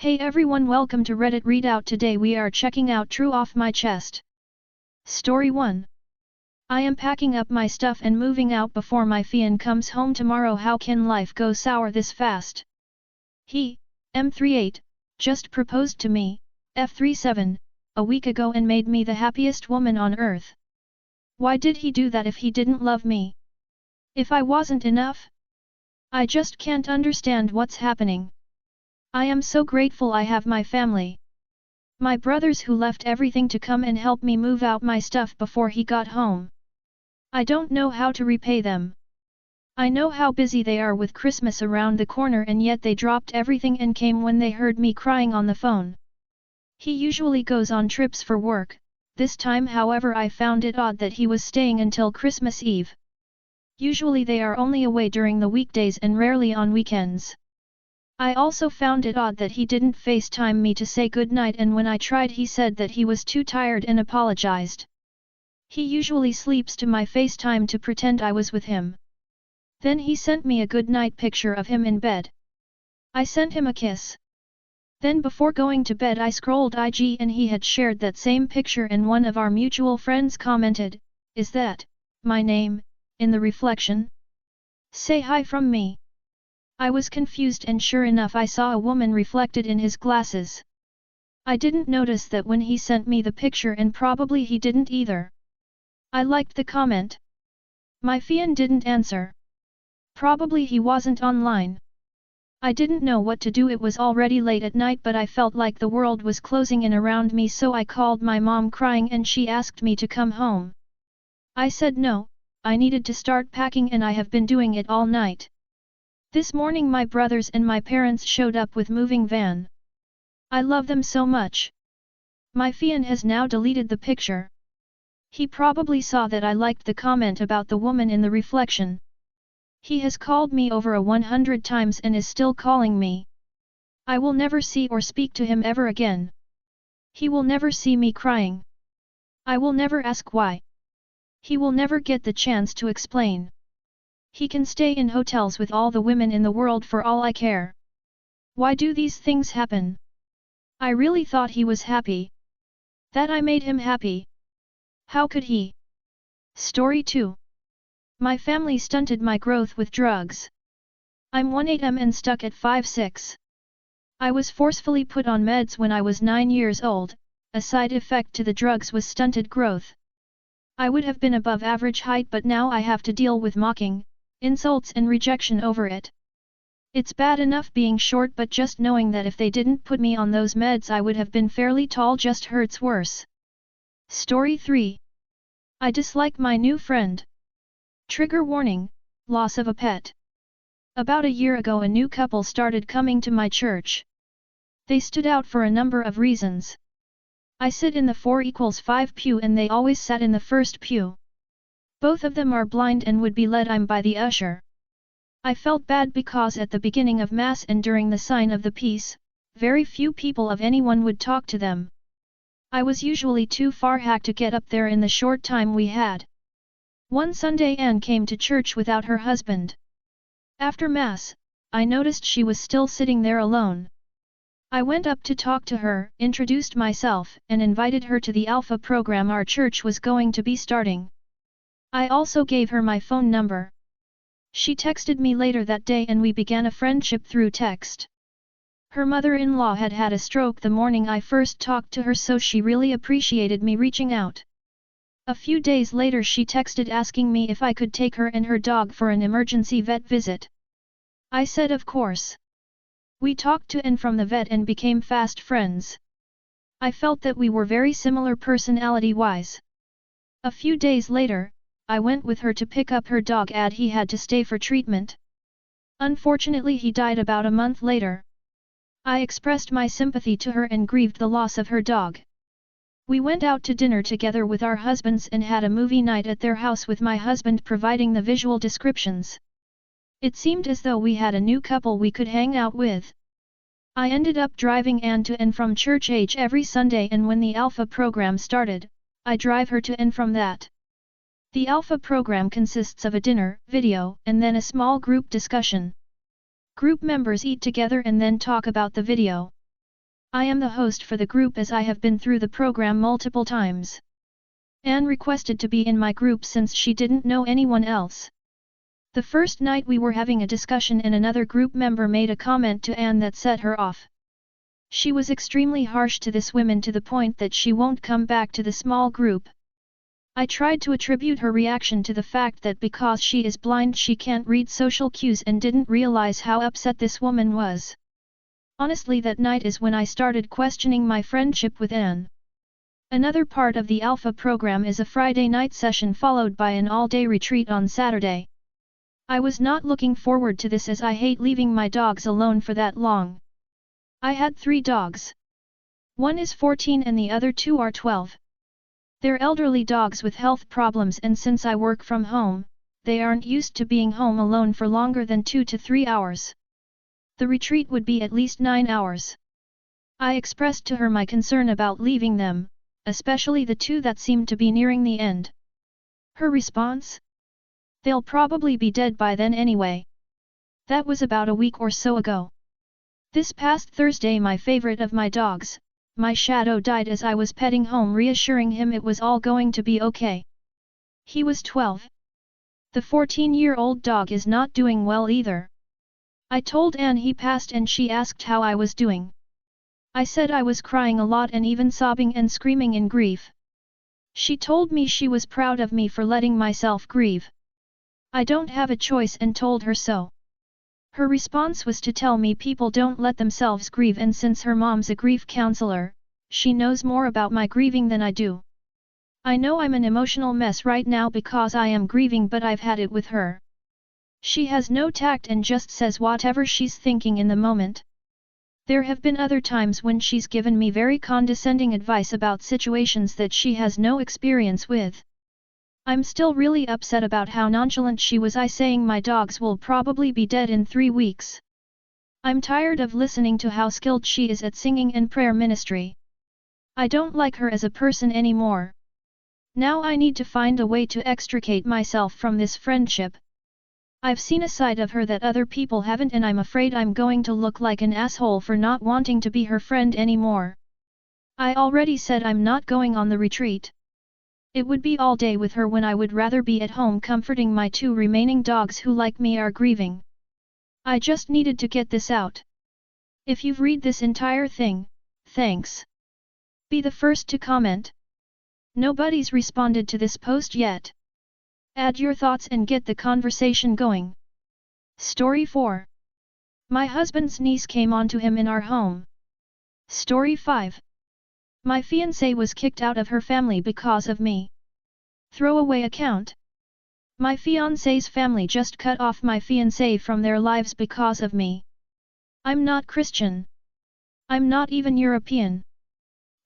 Hey everyone, welcome to Reddit Readout. Today we are checking out True Off My Chest. Story 1. I am packing up my stuff and moving out before my fiancé comes home tomorrow. How can life go sour this fast? He, M38, just proposed to me, F37, a week ago and made me the happiest woman on earth. Why did he do that if he didn't love me? If I wasn't enough? I just can't understand what's happening. I am so grateful I have my family. My brothers who left everything to come and help me move out my stuff before he got home. I don't know how to repay them. I know how busy they are with Christmas around the corner, and yet they dropped everything and came when they heard me crying on the phone. He usually goes on trips for work. This time however I found it odd that he was staying until Christmas Eve. Usually they are only away during the weekdays and rarely on weekends. I also found it odd that he didn't FaceTime me to say goodnight, and when I tried he said that he was too tired and apologized. He usually sleeps to my FaceTime to pretend I was with him. Then he sent me a goodnight picture of him in bed. I sent him a kiss. Then before going to bed I scrolled IG and he had shared that same picture, and one of our mutual friends commented, "Is that my name in the reflection? Say hi from me." I was confused, and sure enough I saw a woman reflected in his glasses. I didn't notice that when he sent me the picture, and probably he didn't either. I liked the comment. My fiancé didn't answer. Probably he wasn't online. I didn't know what to do. It was already late at night, but I felt like the world was closing in around me, so I called my mom crying and she asked me to come home. I said no, I needed to start packing and I have been doing it all night. This morning my brothers and my parents showed up with moving van. I love them so much. My fiancé has now deleted the picture. He probably saw that I liked the comment about the woman in the reflection. He has called me over 100 times and is still calling me. I will never see or speak to him ever again. He will never see me crying. I will never ask why. He will never get the chance to explain. He can stay in hotels with all the women in the world for all I care. Why do these things happen? I really thought he was happy. That I made him happy. How could he? Story 2. My family stunted my growth with drugs. I'm 18 and stuck at 5'6". I was forcefully put on meds when I was 9 years old. A side effect to the drugs was stunted growth. I would have been above average height, but now I have to deal with mocking, insults and rejection over it. It's bad enough being short, but just knowing that if they didn't put me on those meds I would have been fairly tall just hurts worse. Story 3. I dislike my new friend. Trigger warning: loss of a pet. About a year ago a new couple started coming to my church. They stood out for a number of reasons. I sit in the 4=5 pew and they always sat in the first pew. Both of them are blind and would be led by the usher. I felt bad because at the beginning of Mass and during the sign of the peace, very few people of anyone would talk to them. I was usually too far hack to get up there in the short time we had. One Sunday Anne came to church without her husband. After Mass, I noticed she was still sitting there alone. I went up to talk to her, introduced myself, and invited her to the Alpha program our church was going to be starting. I also gave her my phone number. She texted me later that day and we began a friendship through text. Her mother-in-law had had a stroke the morning I first talked to her, so she really appreciated me reaching out. A few days later she texted asking me if I could take her and her dog for an emergency vet visit. I said of course. We talked to and from the vet and became fast friends. I felt that we were very similar personality-wise. A few days later, I went with her to pick up her dog. He had to stay for treatment. Unfortunately he died about a month later. I expressed my sympathy to her and grieved the loss of her dog. We went out to dinner together with our husbands and had a movie night at their house with my husband providing the visual descriptions. It seemed as though we had a new couple we could hang out with. I ended up driving Anne to and from church every Sunday, and when the Alpha program started, I drive her to and from that. The Alpha program consists of a dinner, video, and then a small group discussion. Group members eat together and then talk about the video. I am the host for the group as I have been through the program multiple times. Anne requested to be in my group since she didn't know anyone else. The first night we were having a discussion and another group member made a comment to Anne that set her off. She was extremely harsh to this woman to the point that she won't come back to the small group. I tried to attribute her reaction to the fact that because she is blind she can't read social cues and didn't realize how upset this woman was. Honestly, that night is when I started questioning my friendship with Anne. Another part of the Alpha program is a Friday night session followed by an all-day retreat on Saturday. I was not looking forward to this as I hate leaving my dogs alone for that long. I had 3 dogs. One is 14 and the other 2 are 12. They're elderly dogs with health problems, and since I work from home, they aren't used to being home alone for longer than 2 to 3 hours. The retreat would be at least 9 hours. I expressed to her my concern about leaving them, especially the 2 that seemed to be nearing the end. Her response? They'll probably be dead by then anyway. That was about a week or so ago. This past Thursday my favorite of my dogs, my shadow, died as I was petting home, reassuring him it was all going to be okay. He was 12. The 14-year-old dog is not doing well either. I told Anne he passed and she asked how I was doing. I said I was crying a lot and even sobbing and screaming in grief. She told me she was proud of me for letting myself grieve. I don't have a choice and told her so. Her response was to tell me people don't let themselves grieve, and since her mom's a grief counselor, she knows more about my grieving than I do. I know I'm an emotional mess right now because I am grieving, but I've had it with her. She has no tact and just says whatever she's thinking in the moment. There have been other times when she's given me very condescending advice about situations that she has no experience with. I'm still really upset about how nonchalant she was. I saying my dogs will probably be dead in 3 weeks. I'm tired of listening to how skilled she is at singing and prayer ministry. I don't like her as a person anymore. Now I need to find a way to extricate myself from this friendship. I've seen a side of her that other people haven't, and I'm afraid I'm going to look like an asshole for not wanting to be her friend anymore. I already said I'm not going on the retreat. It would be all day with her when I would rather be at home comforting my 2 remaining dogs who, like me, are grieving. I just needed to get this out. If you've read this entire thing, thanks. Be the first to comment. Nobody's responded to this post yet. Add your thoughts and get the conversation going. Story 4. My husband's niece came onto him in our home. Story 5. My fiancé was kicked out of her family because of me. Throwaway account. My fiancé's family just cut off my fiancé from their lives because of me. I'm not Christian. I'm not even European.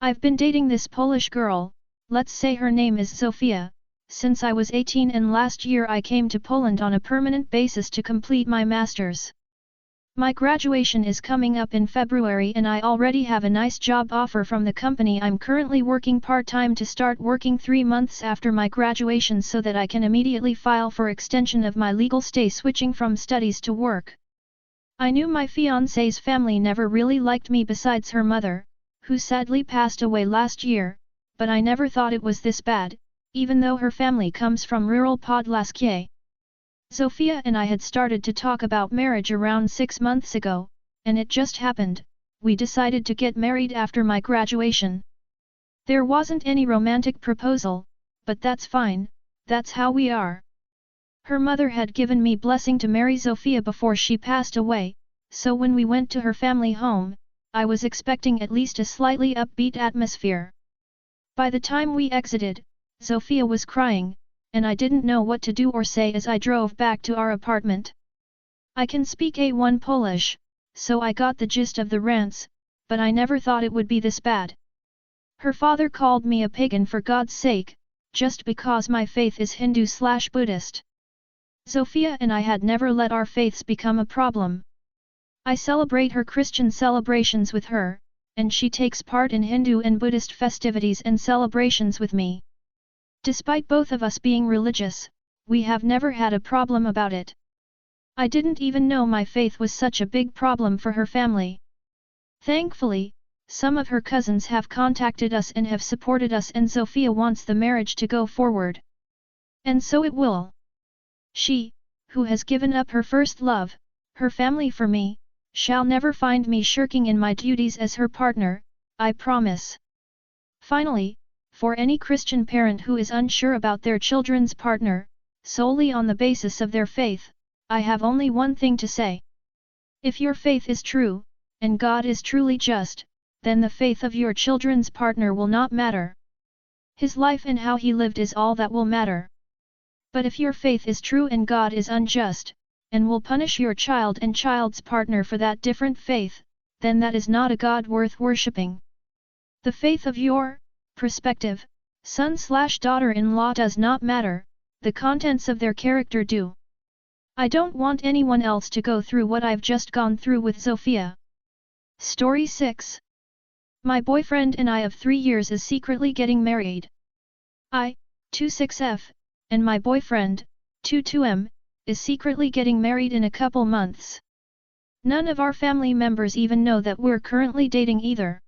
I've been dating this Polish girl, let's say her name is Zofia, since I was 18, and last year I came to Poland on a permanent basis to complete my master's. My graduation is coming up in February and I already have a nice job offer from the company I'm currently working part-time to start working 3 months after my graduation so that I can immediately file for extension of my legal stay, switching from studies to work. I knew my fiancé's family never really liked me besides her mother, who sadly passed away last year, but I never thought it was this bad, even though her family comes from rural Podlaskie. Zofia and I had started to talk about marriage around 6 months ago, and it just happened, we decided to get married after my graduation. There wasn't any romantic proposal, but that's fine, that's how we are. Her mother had given me blessing to marry Zofia before she passed away, so when we went to her family home, I was expecting at least a slightly upbeat atmosphere. By the time we exited, Zofia was crying, and I didn't know what to do or say as I drove back to our apartment. I can speak A1 Polish, so I got the gist of the rants, but I never thought it would be this bad. Her father called me a pagan for God's sake, just because my faith is Hindu/Buddhist. Zofia and I had never let our faiths become a problem. I celebrate her Christian celebrations with her, and she takes part in Hindu and Buddhist festivities and celebrations with me. Despite both of us being religious, we have never had a problem about it. I didn't even know my faith was such a big problem for her family. Thankfully, some of her cousins have contacted us and have supported us, and Sophia wants the marriage to go forward. And so it will. She, who has given up her first love, her family for me, shall never find me shirking in my duties as her partner, I promise. Finally, for any Christian parent who is unsure about their children's partner, solely on the basis of their faith, I have only one thing to say. If your faith is true, and God is truly just, then the faith of your children's partner will not matter. His life and how he lived is all that will matter. But if your faith is true and God is unjust, and will punish your child and child's partner for that different faith, then that is not a God worth worshipping. The faith of your prospective son/daughter-in-law does not matter, the contents of their character do. I don't want anyone else to go through what I've just gone through with Sophia. Story 6. My boyfriend and I of 3 years is secretly getting married. I, 26F, and my boyfriend, 22M, is secretly getting married in a couple months. None of our family members even know that we're currently dating either.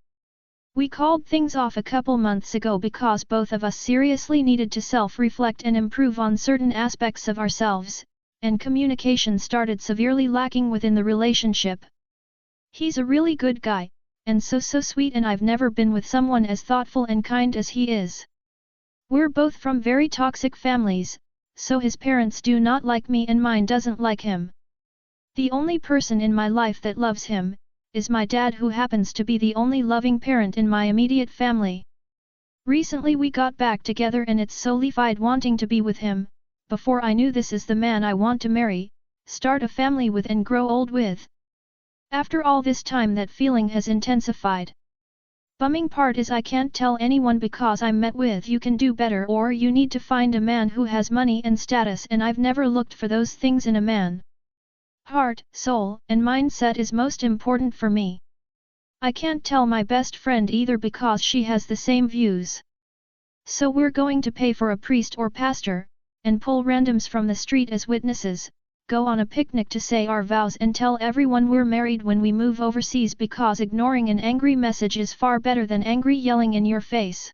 We called things off a couple months ago because both of us seriously needed to self-reflect and improve on certain aspects of ourselves, and communication started severely lacking within the relationship. He's a really good guy, and so sweet, and I've never been with someone as thoughtful and kind as he is. We're both from very toxic families, so his parents do not like me and mine doesn't like him. The only person in my life that loves him is my dad, who happens to be the only loving parent in my immediate family. Recently we got back together and it's solidified wanting to be with him. Before I knew this is the man I want to marry, start a family with and grow old with. After all this time that feeling has intensified. Bumming part is I can't tell anyone because I'm met with you can do better or you need to find a man who has money and status, and I've never looked for those things in a man. Heart, soul, and mindset is most important for me. I can't tell my best friend either because she has the same views. So we're going to pay for a priest or pastor, and pull randoms from the street as witnesses, go on a picnic to say our vows and tell everyone we're married when we move overseas, because ignoring an angry message is far better than angry yelling in your face.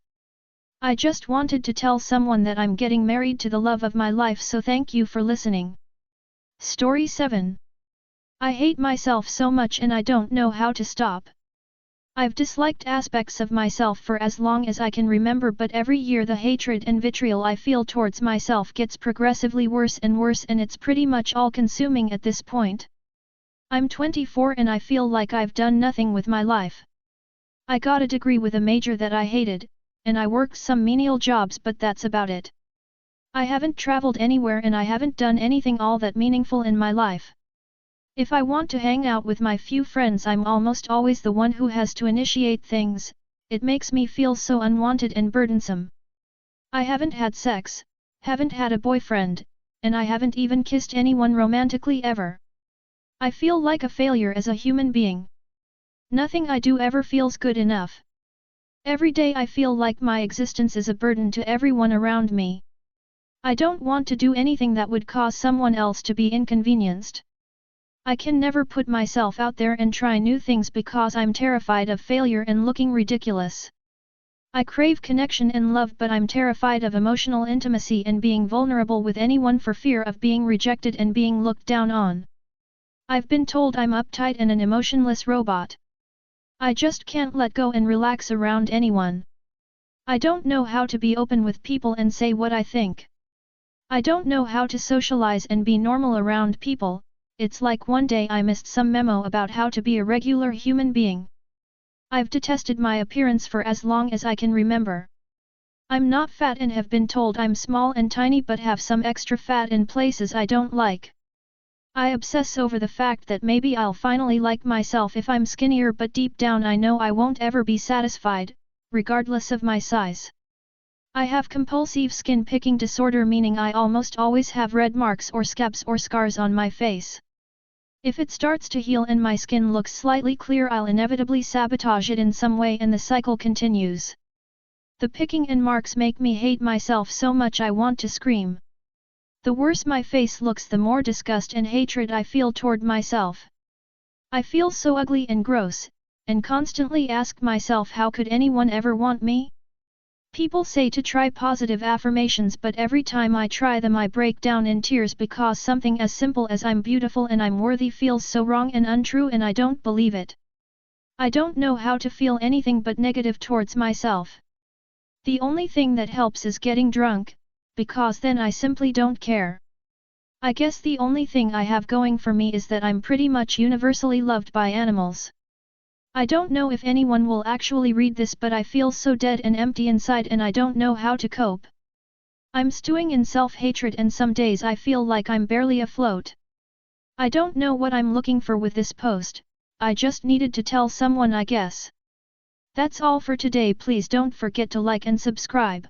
I just wanted to tell someone that I'm getting married to the love of my life, so thank you for listening. Story 7. I hate myself so much and I don't know how to stop. I've disliked aspects of myself for as long as I can remember, but every year the hatred and vitriol I feel towards myself gets progressively worse and worse, and it's pretty much all-consuming at this point. I'm 24 and I feel like I've done nothing with my life. I got a degree with a major that I hated, and I worked some menial jobs, but that's about it. I haven't traveled anywhere and I haven't done anything all that meaningful in my life. If I want to hang out with my few friends, I'm almost always the one who has to initiate things. It makes me feel so unwanted and burdensome. I haven't had sex, haven't had a boyfriend, and I haven't even kissed anyone romantically ever. I feel like a failure as a human being. Nothing I do ever feels good enough. Every day I feel like my existence is a burden to everyone around me. I don't want to do anything that would cause someone else to be inconvenienced. I can never put myself out there and try new things because I'm terrified of failure and looking ridiculous. I crave connection and love, but I'm terrified of emotional intimacy and being vulnerable with anyone for fear of being rejected and being looked down on. I've been told I'm uptight and an emotionless robot. I just can't let go and relax around anyone. I don't know how to be open with people and say what I think. I don't know how to socialize and be normal around people. It's like one day I missed some memo about how to be a regular human being. I've detested my appearance for as long as I can remember. I'm not fat and have been told I'm small and tiny, but have some extra fat in places I don't like. I obsess over the fact that maybe I'll finally like myself if I'm skinnier, but deep down I know I won't ever be satisfied, regardless of my size. I have compulsive skin picking disorder, meaning I almost always have red marks or scabs or scars on my face. If it starts to heal and my skin looks slightly clear, I'll inevitably sabotage it in some way and the cycle continues. The picking and marks make me hate myself so much I want to scream. The worse my face looks, the more disgust and hatred I feel toward myself. I feel so ugly and gross, and constantly ask myself how could anyone ever want me? People say to try positive affirmations, but every time I try them I break down in tears because something as simple as I'm beautiful and I'm worthy feels so wrong and untrue and I don't believe it. I don't know how to feel anything but negative towards myself. The only thing that helps is getting drunk, because then I simply don't care. I guess the only thing I have going for me is that I'm pretty much universally loved by animals. I don't know if anyone will actually read this, but I feel so dead and empty inside and I don't know how to cope. I'm stewing in self-hatred and some days I feel like I'm barely afloat. I don't know what I'm looking for with this post, I just needed to tell someone, I guess. That's all for today. Please don't forget to like and subscribe.